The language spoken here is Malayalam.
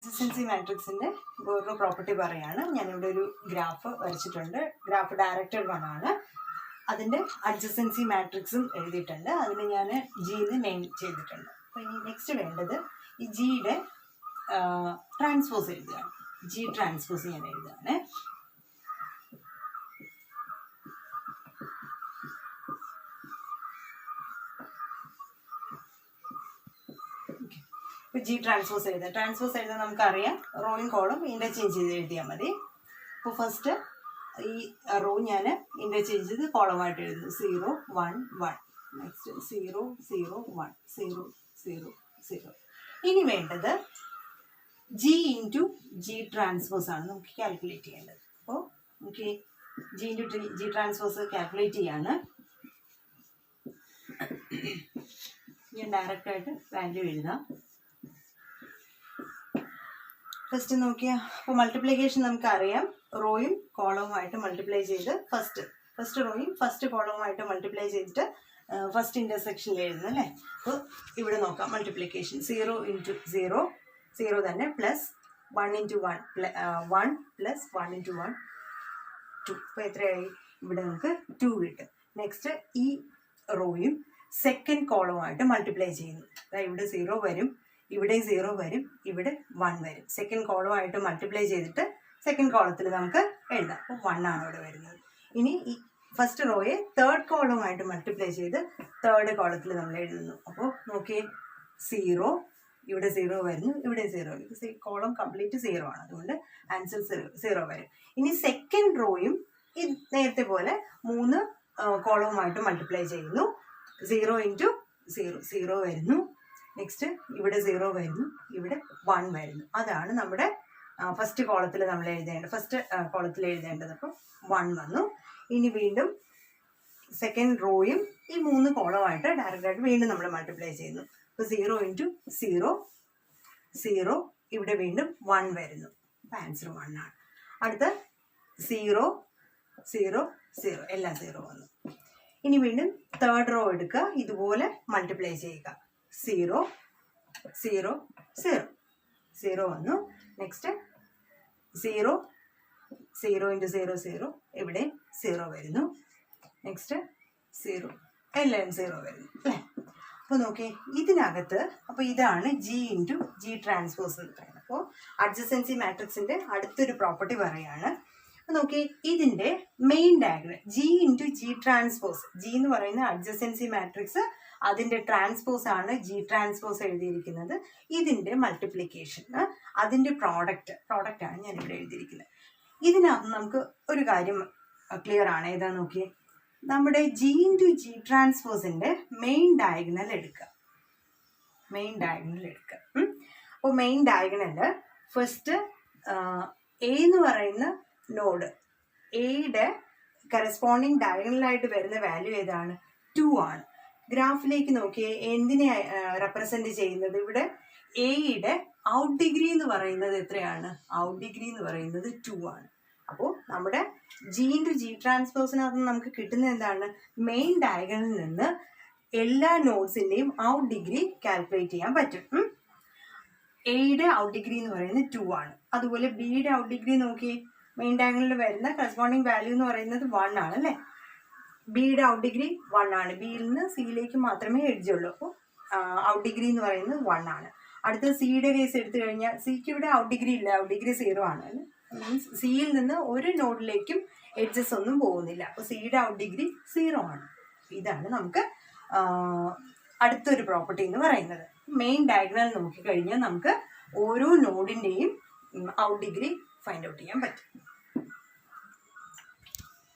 കൺസിസ്റ്റൻസി മാട്രിക്സിൻ്റെ വേറൊരു പ്രോപ്പർട്ടി പറയാണ്. ഞാനിവിടെ ഒരു ഗ്രാഫ് വരച്ചിട്ടുണ്ട്. ഗ്രാഫ് ഡയറക്റ്റഡ് വൺ ആണ്. അതിൻ്റെ അഡ്ജസൻസി മാട്രിക്സും എഴുതിയിട്ടുണ്ട്. അതിന് ഞാൻ ജിന്ന് നെയിം ചെയ്തിട്ടുണ്ട്. അപ്പോൾ ഇനി നെക്സ്റ്റ് വേണ്ടത് ഈ ജിയുടെ ട്രാൻസ്പോസ് എഴുതുകയാണ്. ജി ട്രാൻസ്പോസ് ഞാൻ എഴുതുകയാണ്. ഇപ്പോൾ ജി ട്രാൻസ്പോസ് എഴുതാം. ട്രാൻസ്പോസ് എഴുതാൻ നമുക്കറിയാം, റോയും കോളും ഇൻ്റർചേഞ്ച് ചെയ്ത് എഴുതിയാൽ മതി. അപ്പോൾ ഫസ്റ്റ് ഈ റോ ഞാൻ ഇൻ്റർചേഞ്ച് ചെയ്ത് കോളമായിട്ട് എഴുതുന്നു. 0 1 1, നെക്സ്റ്റ് 0 0 1 0 0 0. ഇനി വേണ്ടത് ജി ഇൻറ്റു ജി ട്രാൻസ്പോസ് ആണ് നമുക്ക് കാൽക്കുലേറ്റ് ചെയ്യേണ്ടത്. അപ്പോൾ നമുക്ക് G into G transpose calculate ചെയ്യാണ്. ഞാൻ ഡയറക്റ്റായിട്ട് വാല്യൂ എഴുതാം. ഫസ്റ്റ് നോക്കിയാൽ അപ്പോൾ മൾട്ടിപ്ലിക്കേഷൻ നമുക്കറിയാം, റോയും കോളവുമായിട്ട് മൾട്ടിപ്ലൈ ചെയ്ത് ഫസ്റ്റ് റോയും ഫസ്റ്റ് കോളവുമായിട്ട് മൾട്ടിപ്ലൈ ചെയ്തിട്ട് ഫസ്റ്റ് ഇൻ്റർസെക്ഷനിൽ എഴുതുന്നു അല്ലേ. അപ്പോൾ ഇവിടെ നോക്കാം മൾട്ടിപ്ലിക്കേഷൻ. 0 ഇൻറ്റു 0 0 തന്നെ, പ്ലസ് 1 ഇൻറ്റു 1 1 പ്ലസ് 1 ഇൻറ്റു 1 2. അപ്പോൾ എത്രയായി? ഇവിടെ നമുക്ക് 2 കിട്ടും. നെക്സ്റ്റ് ഈ റോയും സെക്കൻഡ് കോളവുമായിട്ട് മൾട്ടിപ്ലൈ ചെയ്യുന്നു. അതായത് ഇവിടെ 0 വരും, ഇവിടെ 0 വരും, ഇവിടെ 1 വരും. സെക്കൻഡ് കോളമായിട്ട് മൾട്ടിപ്ലൈ ചെയ്തിട്ട് സെക്കൻഡ് കോളത്തിൽ നമുക്ക് എഴുതാം. അപ്പോൾ 1 ആണ് ഇവിടെ വരുന്നത്. ഇനി ഈ ഫസ്റ്റ് റോയെ തേർഡ് കോളമായിട്ട് മൾട്ടിപ്ലൈ ചെയ്ത് തേർഡ് കോളത്തിൽ നമ്മൾ എഴുതുന്നു. അപ്പോൾ നോക്കിയേ, 0 ഇവിടെ 0 വരുന്നു, ഇവിടെ 0 വരും. കോളം കംപ്ലീറ്റ് 0 ആണ്, അതുകൊണ്ട് ആൻസർ 0 വരും. ഇനി സെക്കൻഡ് റോയും ഈ നേരത്തെ പോലെ 3 കോളവുമായിട്ട് മൾട്ടിപ്ലൈ ചെയ്യുന്നു. 0 ഇൻറ്റു 0 0 വരുന്നു. നെക്സ്റ്റ് ഇവിടെ 0 വരുന്നു, ഇവിടെ 1 വരുന്നു. അതാണ് നമ്മുടെ ഫസ്റ്റ് കോളത്തിൽ നമ്മൾ എഴുതേണ്ടത്, ഫസ്റ്റ് കോളത്തിൽ എഴുതേണ്ടത്. അപ്പോൾ 1 വന്നു. ഇനി വീണ്ടും സെക്കൻഡ് റോയും ഈ 3 കോളമായിട്ട് ഡയറക്റ്റായിട്ട് വീണ്ടും നമ്മൾ മൾട്ടിപ്ലൈ ചെയ്യുന്നു. അപ്പോൾ 0 ഇൻറ്റു 0 0, ഇവിടെ വീണ്ടും 1 വരുന്നു. അപ്പോൾ ആൻസർ 1 ആണ്. അടുത്ത 0 0 0, എല്ലാം 0 വന്നു. ഇനി വീണ്ടും തേർഡ് റോ എടുക്കുക, ഇതുപോലെ മൾട്ടിപ്ലൈ ചെയ്യുക. 0 0 0 0 വന്നു. നെക്സ്റ്റ് 0 0 ഇൻറ്റു 0 0, ഇവിടെ 0 വരുന്നു. നെക്സ്റ്റ് 0, എല്ലാം 0 വരുന്നു അല്ലേ. അപ്പോൾ നോക്കിയേ, ഇതിനകത്ത് അപ്പോൾ ഇതാണ് ജി ഇൻറ്റു ജി ട്രാൻസ്പോസ് എന്ന് പറയുന്നത്. അപ്പോൾ അഡ്ജസൻസി മാട്രിക്സിൻ്റെ അടുത്തൊരു പ്രോപ്പർട്ടി പറയാണ്. അപ്പോൾ നോക്കിയേ, ഇതിൻ്റെ main diagram G into G transpose. G എന്ന് പറയുന്ന അഡ്ജസൻസി മാട്രിക്സ്, അതിൻ്റെ ട്രാൻസ്പോസ് ആണ് ജി ട്രാൻസ്പോസ് എഴുതിയിരിക്കുന്നത്. ഇതിൻ്റെ മൾട്ടിപ്ലിക്കേഷൻ, അതിൻ്റെ പ്രോഡക്റ്റാണ് ഞാനിവിടെ എഴുതിയിരിക്കുന്നത്. ഇതിനകത്ത് നമുക്ക് ഒരു കാര്യം ക്ലിയർ ആണ്. ഏതാ നോക്കിയേ, നമ്മുടെ ജി ഇൻറ്റു ജി ട്രാൻസ്പോസിൻ്റെ മെയിൻ ഡയഗണൽ എടുക്കുക. അപ്പോൾ മെയിൻ ഡയഗണൽ ഫസ്റ്റ് എ എന്ന് പറയുന്ന നോഡ്, എയുടെ കറസ്പോണ്ടിങ് ഡയഗണലായിട്ട് വരുന്ന വാല്യൂ ഏതാണ്? 2 ആണ്. ഗ്രാഫിലേക്ക് നോക്കിയേ, എന്തിനെ റെപ്രസെന്റ് ചെയ്യുന്നത്? ഇവിടെ എയുടെ ഔട്ട് ഡിഗ്രി എന്ന് പറയുന്നത് എത്രയാണ്? ഔട്ട് ഡിഗ്രി എന്ന് പറയുന്നത് 2 ആണ്. അപ്പോൾ നമ്മുടെ ജി ഇൻറ്റു ജി ട്രാൻസ്പോസിനകത്ത് നമുക്ക് കിട്ടുന്നത് എന്താണ്? മെയിൻ ഡയഗണലിൽ നിന്ന് എല്ലാ നോഡ്സിൻ്റെയും ഔട്ട് ഡിഗ്രി കാൽക്കുലേറ്റ് ചെയ്യാൻ പറ്റും. എയുടെ ഔട്ട് ഡിഗ്രി എന്ന് പറയുന്നത് 2 ആണ്. അതുപോലെ ബിയുടെ ഔട്ട് ഡിഗ്രി നോക്കിയേ, മെയിൻ ഡയഗണലിൽ വരുന്ന കറസ്പോണ്ടിങ് വാല്യൂ എന്ന് പറയുന്നത് 1 ആണ് അല്ലേ. ബിയുടെ ഔട്ട് ഡിഗ്രി 1 ആണ്. ബിയിൽ നിന്ന് സിയിലേക്ക് മാത്രമേ എഡ്ജുള്ളൂ. അപ്പോൾ ഔട്ട് ഡിഗ്രി എന്ന് പറയുന്നത് 1 ആണ്. അടുത്ത സിയുടെ കേസ് എടുത്തു കഴിഞ്ഞാൽ സിക്ക് ഇവിടെ ഔട്ട് ഡിഗ്രി ഇല്ല, ഔട്ട് ഡിഗ്രി 0 ആണ്. മീൻസ് സിയിൽ നിന്ന് ഒരു നോഡിലേക്കും എഡ്ജസ് ഒന്നും പോകുന്നില്ല. അപ്പോൾ സിയുടെ ഔട്ട് ഡിഗ്രി 0 ആണ്. ഇതാണ് നമുക്ക് അടുത്തൊരു പ്രോപ്പർട്ടി എന്ന് പറയുന്നത്. മെയിൻ ഡയഗ്രണൽ നോക്കിക്കഴിഞ്ഞാൽ നമുക്ക് ഓരോ നോഡിൻ്റെയും ഔട്ട് ഡിഗ്രി ഫൈൻഡ് ഔട്ട് ചെയ്യാൻ പറ്റും.